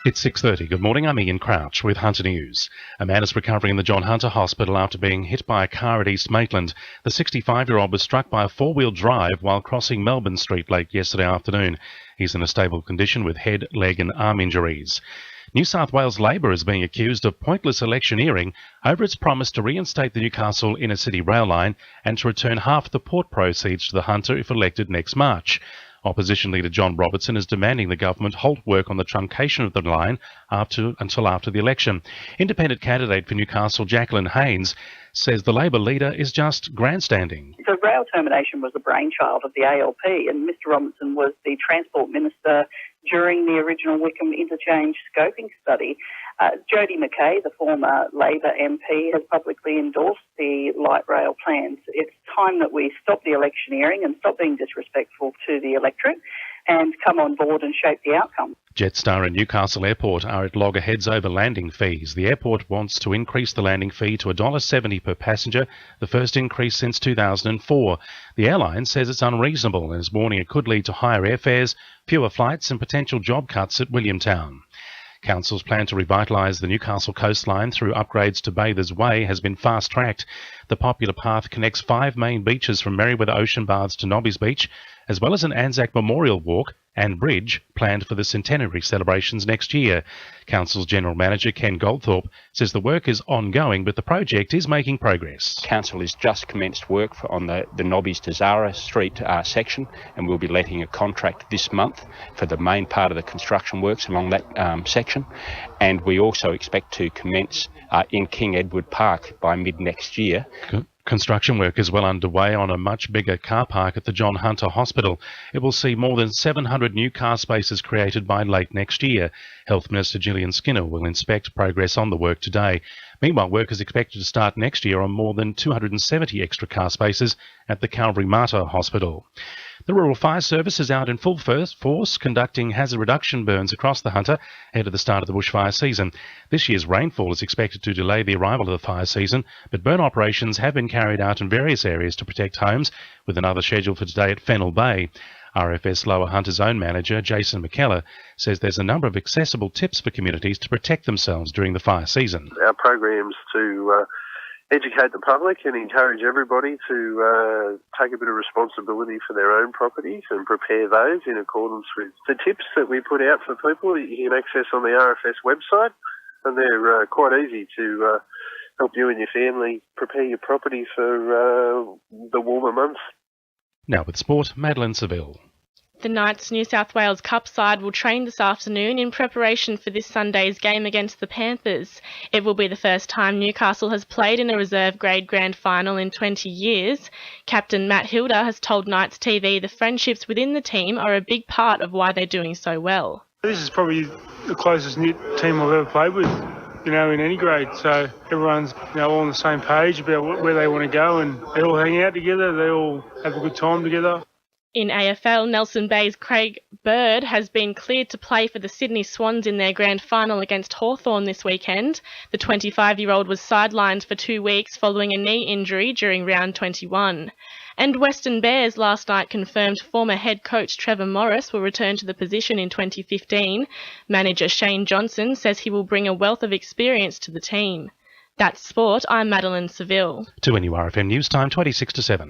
It's 6:30. Good morning, I'm Ian Crouch with Hunter News. A man is recovering in the John Hunter Hospital after being hit by a car at East Maitland. The 65-year-old was struck by a four-wheel drive while crossing Melbourne Street late yesterday afternoon. He's in a stable condition with head, leg and arm injuries. New South Wales Labor is being accused of pointless electioneering over its promise to reinstate the Newcastle inner city rail line and to return half the port proceeds to the Hunter if elected next March. Opposition leader John Robertson is demanding the government halt work on the truncation of the line until after the election. Independent candidate for Newcastle, Jacqueline Haynes, says the Labor leader is just grandstanding. The rail termination was the brainchild of the ALP, and Mr Robertson was the Transport Minister during the original Wickham interchange scoping study. Jodie McKay, the former Labor MP, has publicly endorsed the light rail plans. It's time that we stop the electioneering and stop being disrespectful to the electorate and come on board and shape the outcome. Jetstar and Newcastle Airport are at loggerheads over landing fees. The airport wants to increase the landing fee to $1.70 per passenger, the first increase since 2004. The airline says it's unreasonable and is warning it could lead to higher airfares, fewer flights and potential job cuts at Williamtown. Council's plan to revitalise the Newcastle coastline through upgrades to Bathers Way has been fast-tracked. The popular path connects 5 main beaches from Merriweather Ocean Baths to Nobby's Beach, as well as an Anzac Memorial Walk and bridge planned for the centenary celebrations next year. Council's General Manager Ken Goldthorpe says the work is ongoing, but the project is making progress. Council has just commenced work on the Nobby's to Zara Street section, and we'll be letting a contract this month for the main part of the construction works along that section. And we also expect to commence in King Edward Park by mid-next year. Good. Construction work is well underway on a much bigger car park at the John Hunter Hospital. It will see more than 700 new car spaces created by late next year. Health Minister Gillian Skinner will inspect progress on the work today. Meanwhile, work is expected to start next year on more than 270 extra car spaces at the Calvary Mater Hospital. The Rural Fire Service is out in full force conducting hazard reduction burns across the Hunter ahead of the start of the bushfire season. This year's rainfall is expected to delay the arrival of the fire season, but burn operations have been carried out in various areas to protect homes, with another scheduled for today at Fennell Bay. RFS Lower Hunter Zone Manager Jason McKellar says there's a number of accessible tips for communities to protect themselves during the fire season. Our programs to educate the public and encourage everybody to take a bit of responsibility for their own properties and prepare those in accordance with the tips that we put out for people that you can access on the RFS website, and they're quite easy to help you and your family prepare your property for the warmer months. Now with sport, Madeline Seville. The Knights New South Wales Cup side will train this afternoon in preparation for this Sunday's game against the Panthers. It will be the first time Newcastle has played in a reserve grade grand final in 20 years. Captain Matt Hilder has told Knights TV the friendships within the team are a big part of why they're doing so well. This is probably the closest knit team I've ever played with, in any grade. So everyone's, all on the same page about where they want to go, and they all hang out together, they all have a good time together. In AFL, Nelson Bay's Craig Bird has been cleared to play for the Sydney Swans in their grand final against Hawthorn this weekend. The 25-year-old was sidelined for 2 weeks following a knee injury during round 21. And Western Bears last night confirmed former head coach Trevor Morris will return to the position in 2015. Manager Shane Johnson says he will bring a wealth of experience to the team. That's sport. I'm Madeline Seville. To NURFM News Time 26 to 7.